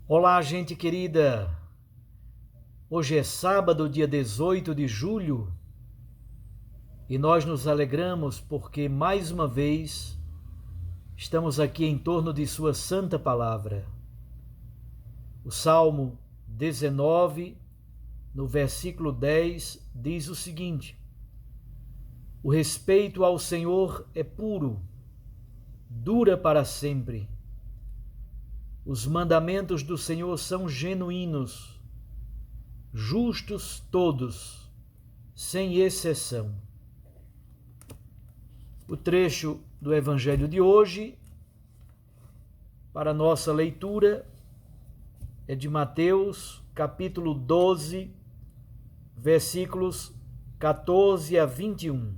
Olá, gente querida! Hoje é sábado, dia 18 de julho, e nós nos alegramos porque, mais uma vez, estamos aqui em torno de Sua Santa Palavra. O Salmo 19, no versículo 10, diz o seguinte: O respeito ao Senhor é puro, dura para sempre. Os mandamentos do Senhor são genuínos, justos todos, sem exceção. O trecho do Evangelho de hoje, para nossa leitura, é de Mateus, capítulo 12, versículos 14 a 21.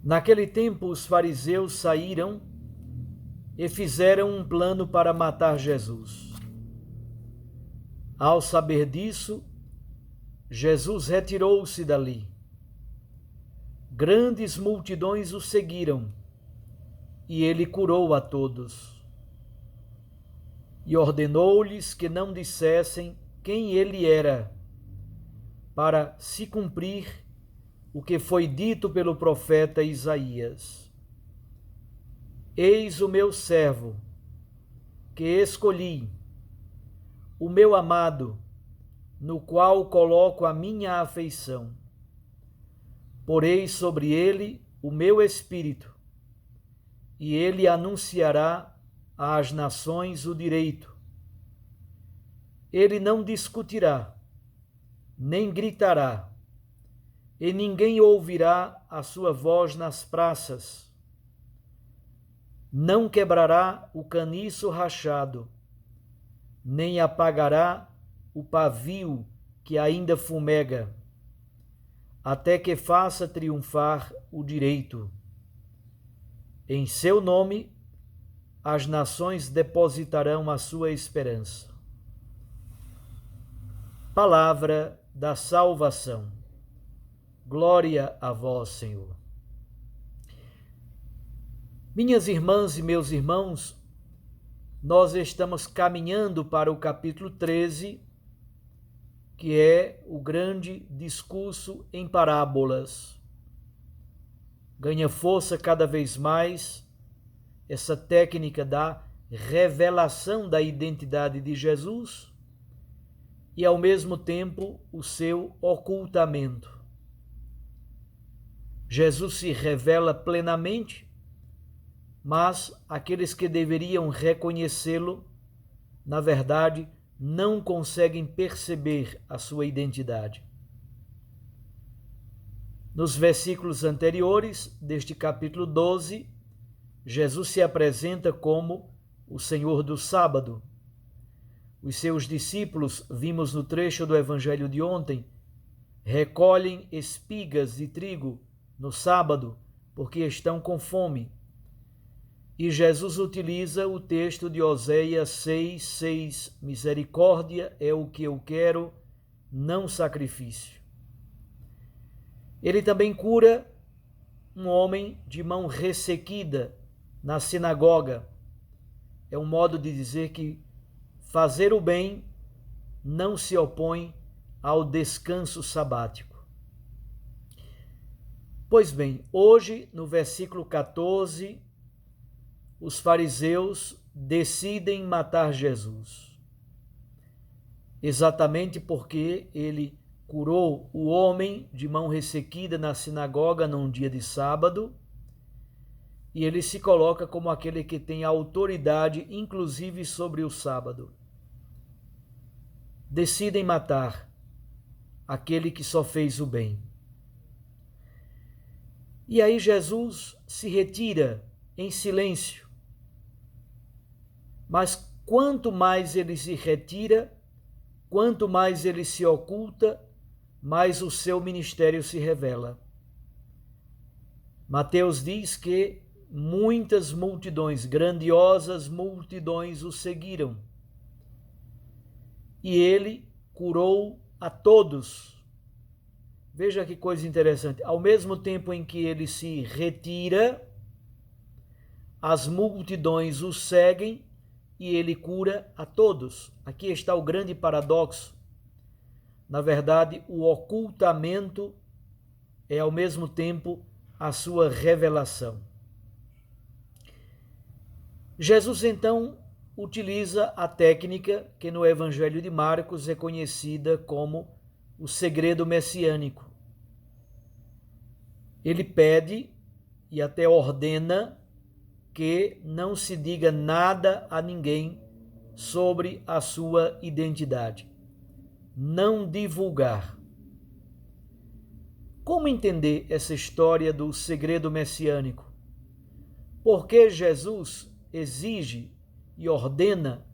Naquele tempo, os fariseus saíram e fizeram um plano para matar Jesus. Ao saber disso, Jesus retirou-se dali. Grandes multidões o seguiram, e ele curou a todos. E ordenou-lhes que não dissessem quem ele era, para se cumprir o que foi dito pelo profeta Isaías. Eis o meu servo, que escolhi, o meu amado, no qual coloco a minha afeição. Porei sobre ele o meu espírito, e ele anunciará às nações o direito. Ele não discutirá, nem gritará, e ninguém ouvirá a sua voz nas praças. Não quebrará o caniço rachado, nem apagará o pavio que ainda fumega, até que faça triunfar o direito. Em seu nome, as nações depositarão a sua esperança. Palavra da salvação. Glória a vós, Senhor. Minhas irmãs e meus irmãos, nós estamos caminhando para o capítulo 13, que é o grande discurso em parábolas. Ganha força cada vez mais essa técnica da revelação da identidade de Jesus e, ao mesmo tempo, o seu ocultamento. Jesus se revela plenamente, mas aqueles que deveriam reconhecê-lo, na verdade, não conseguem perceber a sua identidade. Nos versículos anteriores deste capítulo 12, Jesus se apresenta como o Senhor do sábado. Os seus discípulos, vimos no trecho do Evangelho de ontem, recolhem espigas de trigo no sábado porque estão com fome. E Jesus utiliza o texto de Oséias 6:6, misericórdia é o que eu quero, não sacrifício. Ele também cura um homem de mão ressequida na sinagoga. É um modo de dizer que fazer o bem não se opõe ao descanso sabático. Pois bem, hoje, no versículo 14, os fariseus decidem matar Jesus, exatamente porque ele curou o homem de mão ressequida na sinagoga num dia de sábado, e ele se coloca como aquele que tem autoridade, inclusive sobre o sábado. Decidem matar aquele que só fez o bem. E aí Jesus se retira em silêncio. Mas quanto mais ele se retira, quanto mais ele se oculta, mais o seu ministério se revela. Mateus diz que muitas multidões, grandiosas multidões o seguiram. E ele curou a todos. Veja que coisa interessante. Ao mesmo tempo em que ele se retira, as multidões o seguem e ele cura a todos. Aqui está o grande paradoxo. Na verdade, o ocultamento é ao mesmo tempo a sua revelação. Jesus então utiliza a técnica que no Evangelho de Marcos é conhecida como o segredo messiânico. Ele pede e até ordena que não se diga nada a ninguém sobre a sua identidade. Não divulgar. Como entender essa história do segredo messiânico? Por que Jesus exige e ordena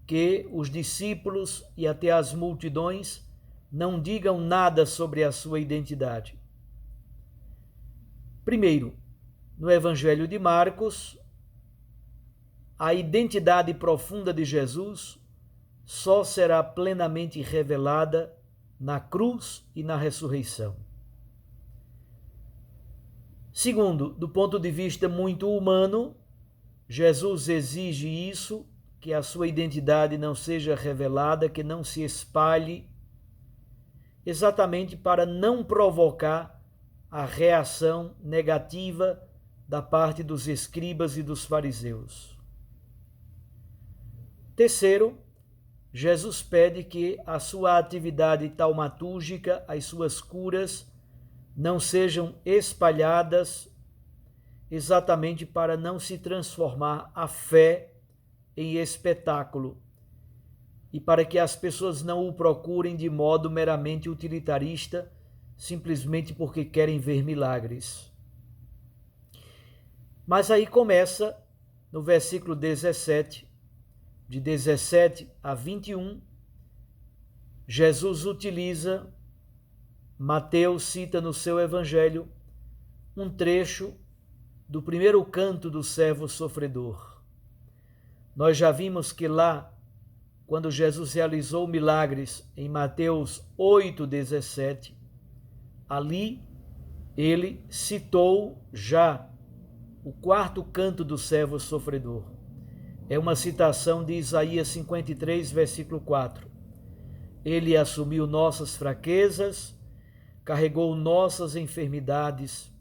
que os discípulos e até as multidões não digam nada sobre a sua identidade? Primeiro, no Evangelho de Marcos, a identidade profunda de Jesus só será plenamente revelada na cruz e na ressurreição. Segundo, do ponto de vista muito humano, Jesus exige isso, que a sua identidade não seja revelada, que não se espalhe, exatamente para não provocar a reação negativa da parte dos escribas e dos fariseus. Terceiro, Jesus pede que a sua atividade taumatúrgica, as suas curas, não sejam espalhadas, exatamente para não se transformar a fé em espetáculo e para que as pessoas não o procurem de modo meramente utilitarista, simplesmente porque querem ver milagres. Mas aí começa, no versículo 17, de 17 a 21, Jesus utiliza, Mateus cita no seu evangelho, um trecho do primeiro canto do servo sofredor. Nós já vimos que lá, quando Jesus realizou milagres em Mateus 8,17, ali ele citou já o quarto canto do servo sofredor. É uma citação de Isaías 53, versículo 4. Ele assumiu nossas fraquezas, carregou nossas enfermidades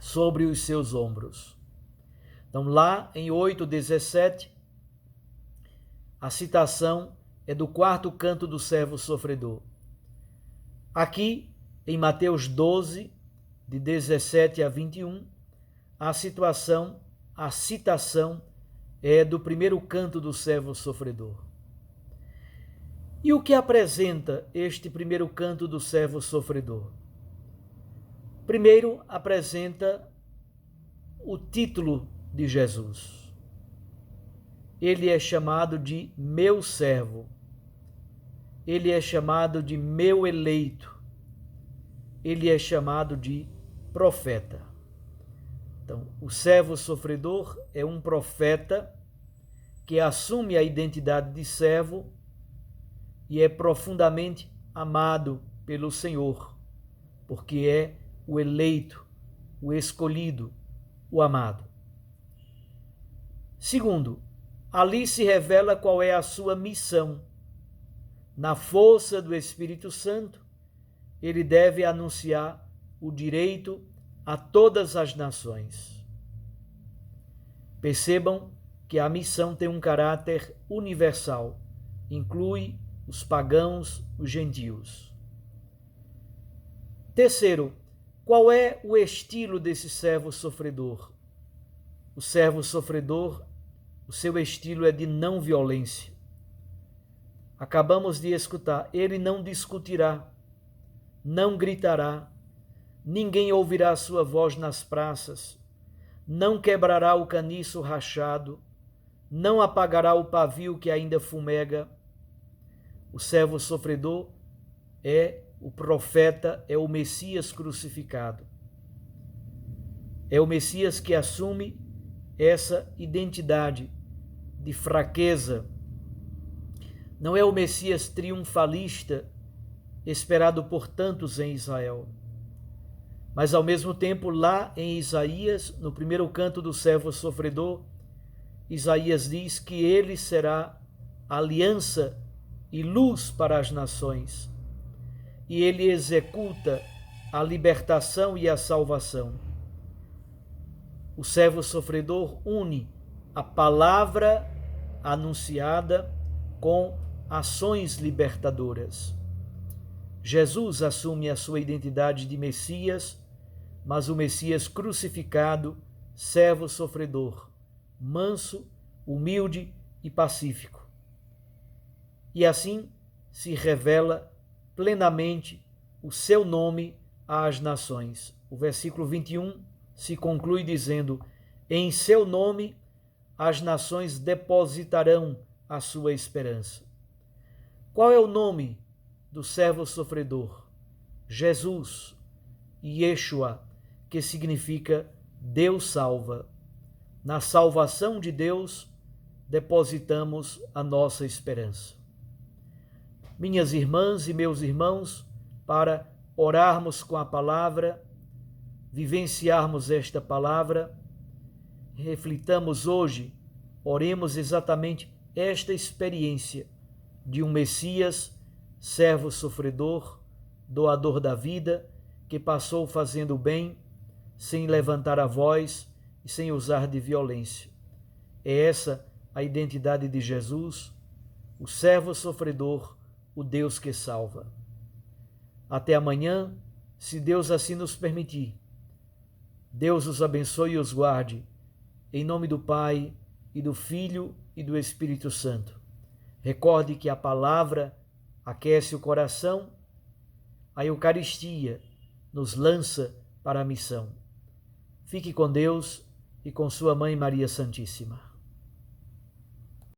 sobre os seus ombros. Então, lá em 8,17, a citação é do quarto canto do servo sofredor. Aqui, em Mateus 12, de 17 a 21, a citação é do primeiro canto do servo sofredor. E o que apresenta este primeiro canto do servo sofredor? Primeiro, apresenta o título de Jesus. Ele é chamado de meu servo. Ele é chamado de meu eleito. Ele é chamado de profeta. Então, o servo sofredor é um profeta que assume a identidade de servo e é profundamente amado pelo Senhor, porque é o eleito, o escolhido, o amado. Segundo, ali se revela qual é a sua missão. Na força do Espírito Santo, ele deve anunciar o direito a todas as nações. Percebam que a missão tem um caráter universal, inclui os pagãos, os gentios. Terceiro, qual é o estilo desse servo sofredor? O servo sofredor, o seu estilo é de não violência. Acabamos de escutar, ele não discutirá, não gritará, ninguém ouvirá a sua voz nas praças, não quebrará o caniço rachado, não apagará o pavio que ainda fumega. O servo sofredor é o profeta, é o Messias crucificado. É o Messias que assume essa identidade de fraqueza. Não é o Messias triunfalista esperado por tantos em Israel. Mas ao mesmo tempo, lá em Isaías, no primeiro canto do servo sofredor, Isaías diz que ele será aliança e luz para as nações, e ele executa a libertação e a salvação. O servo sofredor une a palavra anunciada com ações libertadoras. Jesus assume a sua identidade de Messias, mas o Messias crucificado, servo sofredor, manso, humilde e pacífico. E assim se revela plenamente o seu nome às nações. O versículo 21 se conclui dizendo: em seu nome as nações depositarão a sua esperança. Qual é o nome do servo sofredor? Jesus, Yeshua, que significa Deus salva. Na salvação de Deus depositamos a nossa esperança. Minhas irmãs e meus irmãos, para orarmos com a palavra, vivenciarmos esta palavra, reflitamos hoje, oremos exatamente esta experiência de um Messias, servo sofredor, doador da vida, que passou fazendo o bem, sem levantar a voz e sem usar de violência. É essa a identidade de Jesus, o servo sofredor, o Deus que salva. Até amanhã, se Deus assim nos permitir. Deus os abençoe e os guarde, em nome do Pai, e do Filho e do Espírito Santo. Recorde que a palavra aquece o coração, a Eucaristia nos lança para a missão. Fique com Deus e com sua Mãe Maria Santíssima.